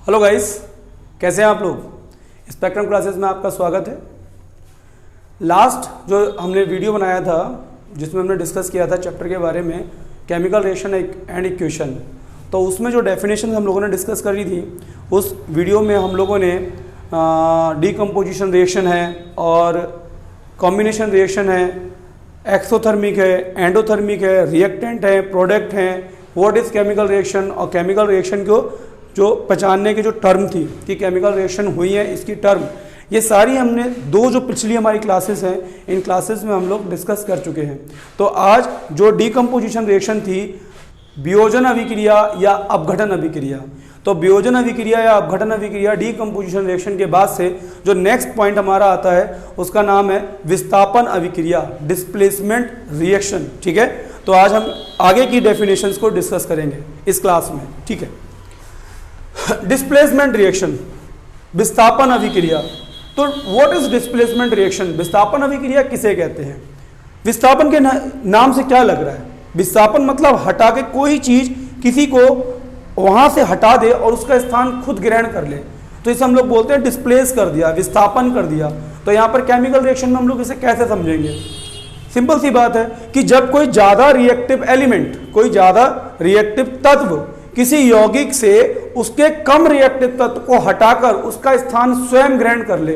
Hello guys, कैसे हैं आप लोग। स्पेक्ट्रम क्लासेस में आपका स्वागत है। लास्ट जो हमने वीडियो बनाया था जिसमें हमने डिस्कस किया था चैप्टर के बारे में केमिकल रिएक्शन एंड इक्वेशन, तो उसमें जो डेफिनेशन हम लोगों ने डिस्कस करी थी उस वीडियो में हम लोगों ने डीकम्पोजिशन रिएक्शन है और कॉम्बिनेशन रिएक्शन है, एक्सोथर्मिक है, एंडोथर्मिक है, रिएक्टेंट है, प्रोडक्ट हैं, व्हाट इज़ केमिकल रिएक्शन और केमिकल रिएक्शन को जो पहचानने की जो टर्म थी कि केमिकल रिएक्शन हुई है इसकी टर्म, ये सारी हमने दो जो पिछली हमारी क्लासेस हैं इन क्लासेस में हम लोग डिस्कस कर चुके हैं। तो आज जो डीकम्पोजिशन रिएक्शन थी, वियोजन अभिक्रिया या अपघटन अभिक्रिया, तो वियोजन अभिक्रिया या अपघटन अभिक्रिया डीकम्पोजिशन रिएक्शन के बाद से जो नेक्स्ट पॉइंट हमारा आता है उसका नाम है विस्थापन अभिक्रिया, डिस्प्लेसमेंट रिएक्शन। ठीक है, तो आज हम आगे की डेफिनेशंस को डिस्कस करेंगे इस क्लास में। ठीक है, डिस्प्लेसमेंट रिएक्शन, विस्थापन अभिक्रिया। तो व्हाट इज डिस्प्लेसमेंट रिएक्शन, विस्थापन अभिक्रिया किसे कहते हैं। विस्थापन के नाम से क्या लग रहा है, विस्थापन मतलब हटा के कोई चीज किसी को वहां से हटा दे और उसका स्थान खुद ग्रहण कर ले, तो इसे हम लोग बोलते हैं डिस्प्लेस कर दिया, विस्थापन कर दिया। तो यहाँ पर केमिकल रिएक्शन में हम लोग इसे कैसे समझेंगे। सिंपल सी बात है कि जब कोई ज्यादा रिएक्टिव एलिमेंट, कोई ज्यादा रिएक्टिव तत्व किसी यौगिक से उसके कम रिएक्टिव तत्व को हटाकर उसका स्थान स्वयं ग्रहण कर ले,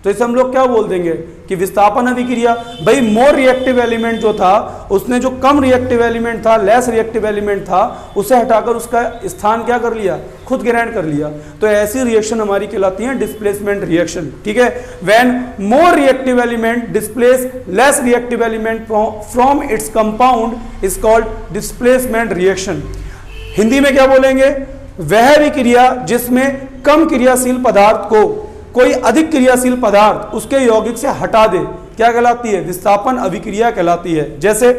तो इसे हम लोग क्या बोल देंगे कि विस्थापन अभिक्रिया। भाई मोर रिएक्टिव एलिमेंट जो था उसने जो कम रिएक्टिव एलिमेंट था, लेस रिएक्टिव एलिमेंट था, उसे हटाकर उसका स्थान क्या कर लिया, खुद ग्रहण कर लिया। तो ऐसी रिएक्शन हमारी कहलाती है डिस्प्लेसमेंट रिएक्शन। ठीक है, when more reactive element displace less reactive element from its compound is called displacement reaction. Hindi में क्या बोलेंगे, वह अभिक्रिया जिसमें कम क्रियाशील पदार्थ को कोई अधिक क्रियाशील पदार्थ उसके यौगिक से हटा दे, क्या कहलाती है, विस्थापन अभिक्रिया कहलाती है। जैसे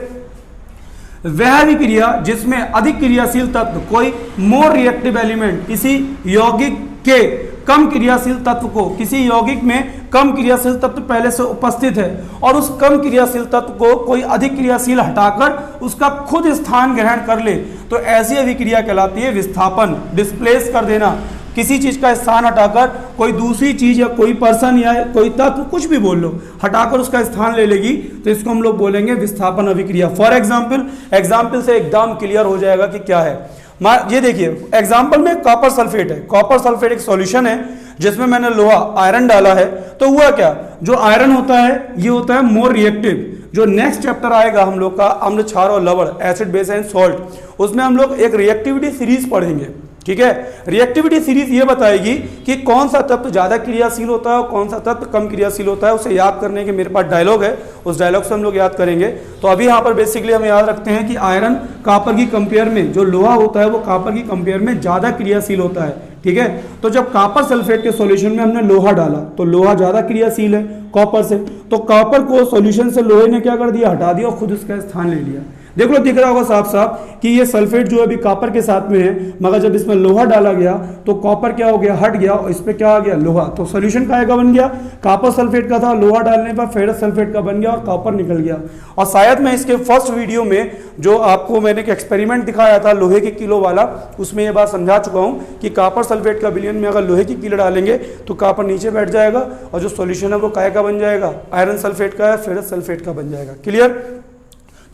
वह अभिक्रिया जिसमें अधिक क्रियाशील तत्व कोई मोर रिएक्टिव एलिमेंट किसी यौगिक के कम क्रियाशील तत्व को, किसी यौगिक में कम क्रियाशील तत्व पहले से उपस्थित है और उस कम क्रियाशील तत्व को कोई अधिक क्रियाशील हटाकर उसका खुद स्थान ग्रहण कर ले, तो ऐसी अभिक्रिया कहलाती है विस्थापन। डिस्प्लेस कर देना, किसी चीज का स्थान हटाकर कोई दूसरी चीज या कोई पर्सन या कोई तत्व, कुछ भी बोल लो, हटाकर उसका स्थान ले लेगी, तो इसको हम लोग बोलेंगे विस्थापन अभिक्रिया। फॉर एग्जाम्पल से एकदम क्लियर हो जाएगा कि क्या है। ये देखिए एग्जाम्पल में कॉपर सल्फेट है। कॉपर सल्फेट एक सॉल्यूशन है जिसमें मैंने लोहा आयरन डाला है, तो हुआ क्या, जो आयरन होता है ये होता है मोर रिएक्टिव। जो नेक्स्ट चैप्टर आएगा हम लोग का अम्ल क्षार और लवण, एसिड बेस एंड सॉल्ट, उसमें हम लोग एक रिएक्टिविटी सीरीज पढ़ेंगे। ठीक है, रिएक्टिविटी सीरीज ये बताएगी कि कौन सा तत्व ज्यादा क्रियाशील होता है और कौन सा तत्व कम क्रियाशील होता है। उसे याद करने के मेरे पास डायलॉग है, उस डायलॉग से हम लोग याद करेंगे। तो अभी यहाँ पर बेसिकली हम याद रखते हैं कि आयरन कॉपर की कंपेयर में, जो लोहा होता है वो कॉपर की कंपेयर में ज्यादा क्रियाशील होता है। ठीक है, तो जब कॉपर सल्फेट के सॉल्यूशन में हमने लोहा डाला तो लोहा ज्यादा क्रियाशील है कॉपर से, तो कॉपर को सॉल्यूशन से लोहे ने क्या कर दिया, हटा दिया और खुद उसका स्थान ले लिया। देख लो, दिख रहा होगा साफ साफ कि ये सल्फेट जो अभी कॉपर के साथ में है, मगर जब इसमें लोहा डाला गया तो कॉपर क्या हो गया, हट गया और इस पे क्या आ गया, लोहा। तो सॉल्यूशन का बन गया, कॉपर सल्फेट का था, लोहा डालने पर फेरस सल्फेट का बन गया और कॉपर निकल गया। और शायद मैं इसके फर्स्ट वीडियो में जो आपको मैंने एक एक्सपेरिमेंट दिखाया था लोहे के किलो वाला, उसमें ये बात समझा चुका हूं कि कॉपर सल्फेट का विलयन में अगर लोहे की किलो डालेंगे तो कॉपर नीचे बैठ जाएगा और जो सॉल्यूशन है वो काय का बन जाएगा, आयरन सल्फेट का या फेरस सल्फेट का बन जाएगा। क्लियर।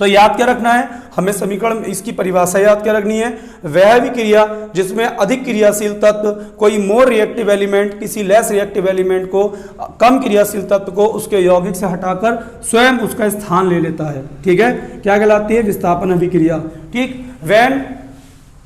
तो याद क्या रखना है हमें, समीकरण इसकी परिभाषा याद क्या रखनी है, वह अभिक्रिया जिसमें अधिक क्रियाशील तत्व कोई मोर रिएक्टिव एलिमेंट किसी लेस रिएक्टिव एलिमेंट को, कम क्रियाशील तत्व को उसके यौगिक से हटाकर स्वयं उसका स्थान ले लेता है। ठीक है, क्या कहलाती है, विस्थापन अभिक्रिया। ठीक, when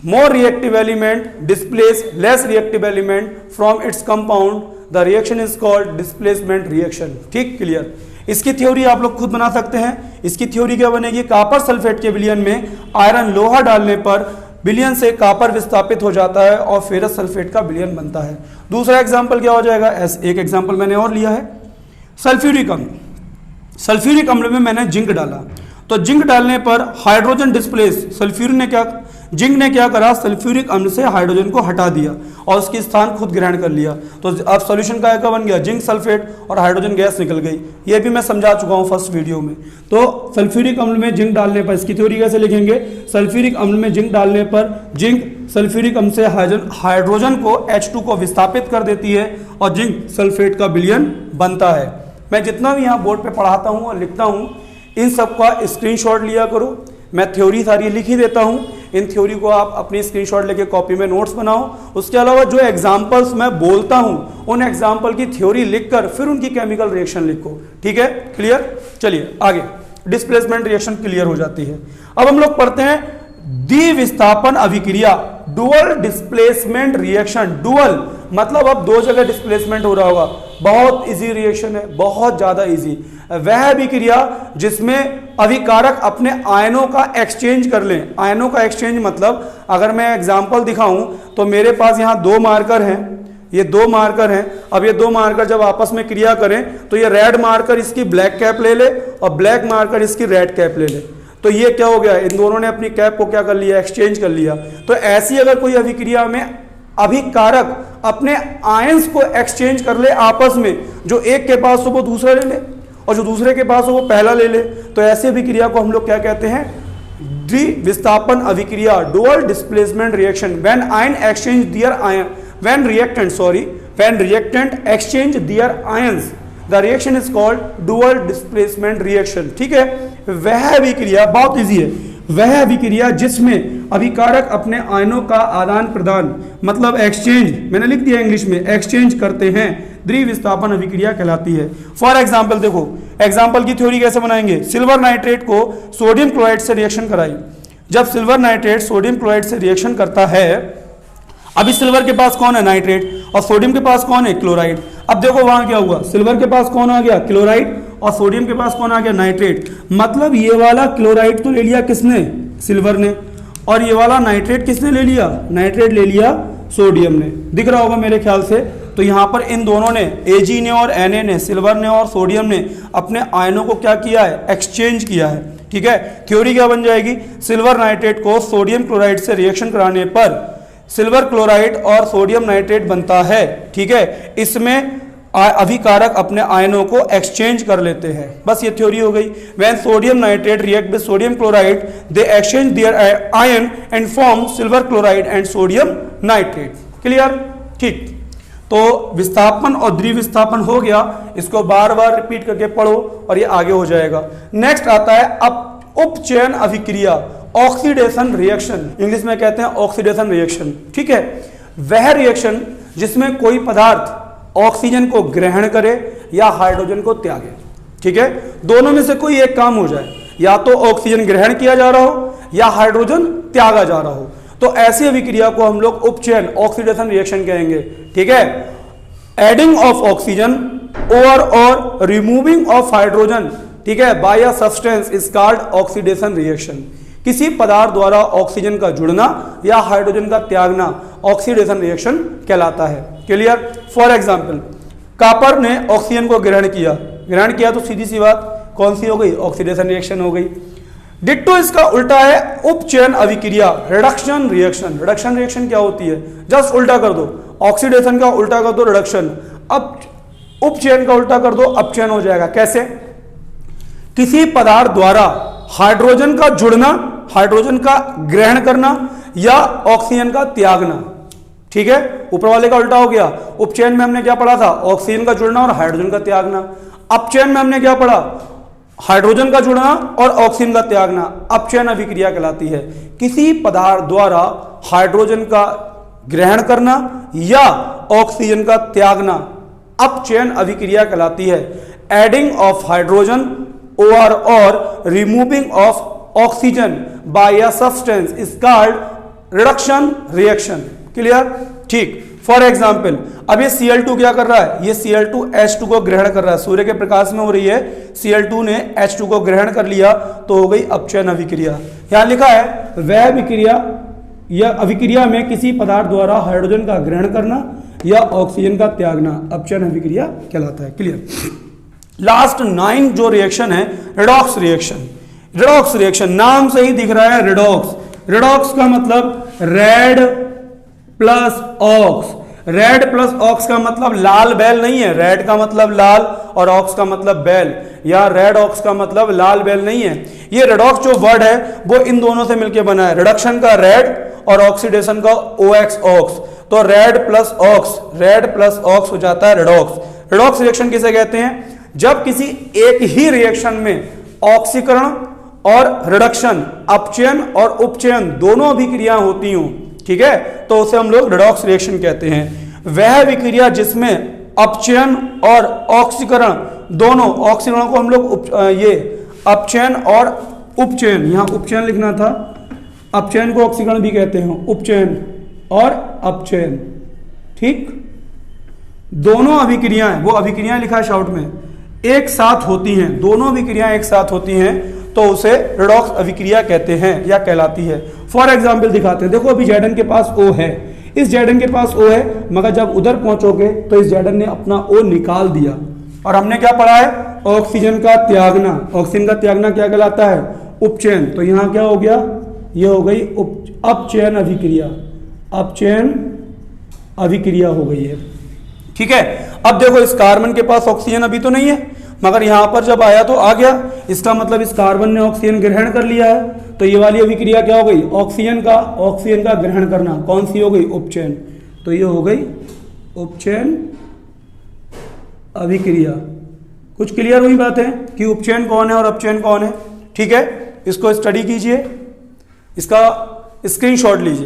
more reactive element displace less reactive element from its compound the reaction is called displacement reaction. ठीक, क्लियर। इसकी थ्योरी आप लोग खुद बना सकते हैं। इसकी थ्योरी क्या बनेगी, कॉपर सल्फेट के विलयन में आयरन लोहा डालने पर विलयन से कॉपर विस्थापित हो जाता है और फेरस सल्फेट का विलयन बनता है। दूसरा एग्जांपल क्या हो जाएगा, एक एग्जांपल मैंने और लिया है, सल्फ्यूरिक अम्ल। सल्फ्यूरिक अम्ल में मैंने जिंक डाला, तो जिंक डालने पर हाइड्रोजन डिस्प्लेस, जिंक ने क्या करा, सल्फ्यूरिक अम्ल से हाइड्रोजन को हटा दिया और उसकी स्थान खुद ग्रहण कर लिया। तो अब सॉल्यूशन का बन गया, जिंक सल्फेट और हाइड्रोजन गैस निकल गई। ये भी मैं समझा चुका हूं फर्स्ट वीडियो में। तो सल्फ्यूरिक अम्ल में जिंक डालने पर, इसकी थ्योरी कैसे लिखेंगे, सल्फ्यूरिक अम्ल में जिंक डालने पर जिंक सल्फ्यूरिक अम्ल से हाइड्रोजन को H2 को विस्थापित कर देती है और जिंक सल्फेट का विलयन बनता है। मैं जितना भी यहाँ बोर्ड पे पढ़ाता हूँ और लिखता हूँ इन सब का स्क्रीनशॉट लिया करो। मैं थ्योरी सारी लिख ही देता हूँ, इन थ्योरी को आप अपनी स्क्रीनशॉट लेके कॉपी में नोट्स बनाओ। उसके अलावा जो एग्जांपल्स मैं बोलता हूँ उन एग्जांपल की थ्योरी लिखकर फिर उनकी केमिकल रिएक्शन लिखो। ठीक है, क्लियर? चलिए आगे, डिस्प्लेसमेंट रिएक्शन क्लियर हो जाती है। अब हम लोग पढ़ते हैं द्विविस्थापन अभिक्रिया, डुअल डिस्प्लेसमेंट रिएक्शन। डुअल मतलब अब दो जगह डिस्प्लेसमेंट हो रहा होगा। बहुत इजी रिएक्शन है, बहुत ज्यादा इजी। वह अभिक्रिया जिसमें अभिकारक अपने आयनों का एक्सचेंज कर लें। आयनों का एक्सचेंज मतलब अगर मैं एग्जांपल दिखाऊं तो मेरे पास यहाँ दो मार्कर हैं, ये दो मार्कर हैं। अब ये दो मार्कर जब आपस में क्रिया करें तो ये रेड मार्कर इसकी ब्लैक कैप ले ले और ब्लैक मार्कर इसकी रेड कैप ले ले, तो ये क्या हो गया, इन दोनों ने अपनी कैप को क्या कर लिया, एक्सचेंज कर लिया। तो ऐसी अगर कोई अभिक्रिया में अभिकारक अपने आयंस को एक्सचेंज कर ले आपस में, जो एक के पास हो वो दूसरा ले ले और जो दूसरे के पास हो वो पहला ले ले, तो ऐसी अभिक्रिया को हम लोग क्या कहते हैं, द्विविस्थापन अभिक्रिया, dual displacement reaction. When ion exchange there ion, when reactant exchange there ions, the reaction is called dual displacement reaction. ठीक है, वह अभिक्रिया बहुत इजी है, वह अभिक्रिया जिसमें अभिकारक अपने आयनों का आदान प्रदान मतलब एक्सचेंज, मैंने लिख दिया इंग्लिश में, एक्सचेंज करते हैं, द्विविस्थापन अभिक्रिया कहलाती है। फॉर एग्जाम्पल देखो, एग्जाम्पल की थ्योरी कैसे बनाएंगे। सिल्वर नाइट्रेट को सोडियम क्लोराइड से रिएक्शन कराई। जब सिल्वर नाइट्रेट सोडियम क्लोराइड से रिएक्शन करता है, अभी सिल्वर के पास कौन है, नाइट्रेट, और सोडियम के पास कौन है, क्लोराइड। अब देखो वहां क्या हुआ, सिल्वर के पास कौन आ गया, क्लोराइड, और सोडियम के पास कौन आ गया, नाइट्रेट। मतलब ये वाला क्लोराइड तो ले लिया किसने, सिल्वर ने, और ये वाला नाइट्रेट किसने ले लिया, नाइट्रेट ले लिया सोडियम ने। दिख रहा होगा मेरे ख्याल से। तो यहां पर इन दोनों ने, Ag ने और Na ने, सिल्वर ने और सोडियम ने अपने आयनों को क्या किया है, एक्सचेंज किया है। ठीक है, थ्योरी क्या बन जाएगी, सिल्वर नाइट्रेट को सोडियम क्लोराइड से रिएक्शन कराने पर सिल्वर क्लोराइड और सोडियम नाइट्रेट बनता है। ठीक है, इसमें अभिकारक अपने आयनों को एक्सचेंज कर लेते हैं। बस ये थ्योरी हो गई। When sodium nitrate react with sodium chloride, they exchange there ion and form silver chloride and sodium nitrate. Clear? ठीक, तो विस्थापन और द्विविस्थापन हो गया, इसको बार बार रिपीट करके पढ़ो और ये आगे हो जाएगा। नेक्स्ट आता है उपचयन अभिक्रिया, ऑक्सीडेशन रिएक्शन, इंग्लिश में कहते हैं ऑक्सीडेशन रिएक्शन। ठीक है, वह रिएक्शन जिसमें कोई पदार्थ ऑक्सीजन को ग्रहण करे या हाइड्रोजन को त्यागे। ठीक है, दोनों में से कोई एक काम हो जाए, या तो ऑक्सीजन ग्रहण किया जा रहा हो या हाइड्रोजन त्यागा जा रहा हो, तो ऐसी अभिक्रिया को हम लोग उपचयन, ऑक्सीडेशन रिएक्शन कहेंगे। ठीक है, एडिंग ऑफ ऑक्सीजन और रिमूविंग ऑफ हाइड्रोजन, ठीक है, by a substance is called oxidation reaction. किसी पदार्थ द्वारा ऑक्सीजन का जुड़ना या हाइड्रोजन का त्यागना ऑक्सीडेशन रिएक्शन कहलाता है। क्लियर? फॉर एग्जांपल, कॉपर ने ऑक्सीजन को ग्रहण किया तो सीधी सी बात कौन सी हो गई, ऑक्सीडेशन रिएक्शन हो गई। डिट्टो इसका उल्टा है उपचयन अभिक्रिया, रिडक्शन रिएक्शन। रिडक्शन रिएक्शन क्या होती है, जस्ट उल्टा कर दो, ऑक्सीडेशन का उल्टा कर दो रिडक्शन, अब उपचयन का उल्टा कर दो अपचयन हो जाएगा। कैसे? किसी पदार्थ द्वारा हाइड्रोजन का जुड़ना, हाइड्रोजन का ग्रहण करना या ऑक्सीजन का त्यागना। ठीक है, ऊपर वाले का उल्टा हो गया। उपचयन में हमने क्या पढ़ा था, ऑक्सीजन का जुड़ना और हाइड्रोजन का त्यागना। अपचयन में हमने क्या पढ़ा, हाइड्रोजन का जुड़ना और ऑक्सीजन का त्यागना। अपचयन अभिक्रिया कहलाती है किसी पदार्थ द्वारा हाइड्रोजन का ग्रहण करना या ऑक्सीजन का त्यागना, अपचयन अभिक्रिया कहलाती है। एडिंग ऑफ हाइड्रोजन और removing of oxygen by a substance is called reduction reaction. Clear? ठीक, फॉर एग्जाम्पल, अब ये Cl2 क्या कर रहा है, ये Cl2 H2 को ग्रहण कर रहा है, सूर्य के प्रकाश में हो रही है, Cl2 ने H2 को ग्रहण कर लिया तो हो गई अपचयन अभिक्रिया। यहां लिखा है वह अभिक्रिया या अभिक्रिया में किसी पदार्थ द्वारा हाइड्रोजन का ग्रहण करना या ऑक्सीजन का त्यागना अपचयन अभिक्रिया कहलाता है। क्लियर? लास्ट 9 जो रिएक्शन है, रेडॉक्स रिएक्शन। रेडॉक्स रिएक्शन नाम से ही दिख रहा है, रेडॉक्स। रेडॉक्स का मतलब red plus ox, red plus ox का मतलब लाल बैल नहीं है, रेड का मतलब लाल और ऑक्स का मतलब बैल, या रेड ऑक्स का मतलब लाल बैल नहीं है। ये रेडॉक्स जो वर्ड है वो इन दोनों से मिलकर बना है, रिडक्शन का रेड और ऑक्सीडेशन का OX ऑक्स। तो रेड प्लस ऑक्स हो जाता है रेडॉक्स। रेडॉक्स रिएक्शन किसे कहते हैं? जब किसी एक ही रिएक्शन में ऑक्सीकरण और रिडक्शन, अपचयन और उपचयन दोनों अभिक्रिया होती हों, ठीक है, तो उसे हम लोग रेडॉक्स रिएक्शन कहते हैं। वह विक्रिया जिसमें अपचयन और ऑक्सीकरण दोनों, ऑक्सीकरण को हम लोग ये अपचयन और उपचयन, यहां उपचयन लिखना था, अपचयन को ऑक्सीकरण भी कहते हैं, उपचयन और अपचयन, ठीक, दोनों अभिक्रियाएं, वो अभिक्रियाएं लिखा है शॉर्ट में, एक साथ होती हैं, दोनों अभिक्रियाएं एक साथ होती हैं, तो उसे रेडॉक्स अभिक्रिया कहते हैं या कहलाती है। फॉर एग्जाम्पल दिखाते हैं, देखो अभी जैडन के पास O है, इस जैडन के पास O है, मगर जब उधर पहुंचोगे तो इस जैडन ने अपना O निकाल दिया, और हमने क्या पढ़ा है? ऑक्सीजन का त्यागना। ऑक्सीजन का त्यागना क्या कहलाता है? उपचयन। तो यहां क्या हो गया? ये हो गई अपचयन अभिक्रिया, अपचयन अभिक्रिया हो गई है, ठीक है। अब देखो इस कार्बन के पास ऑक्सीजन अभी तो नहीं है, मगर यहां पर जब आया तो आ गया, इसका मतलब इस कार्बन ने ऑक्सीजन ग्रहण कर लिया है, तो ये वाली अभिक्रिया क्या हो गई? ऑक्सीजन का ग्रहण करना, कौन सी हो गई? उपचयन। तो ये हो गई उपचयन अभिक्रिया। कुछ क्लियर हुई बात है कि उपचयन कौन है और अपचयन कौन है, ठीक है। इसको स्टडी कीजिए, इसका स्क्रीनशॉट लीजिए।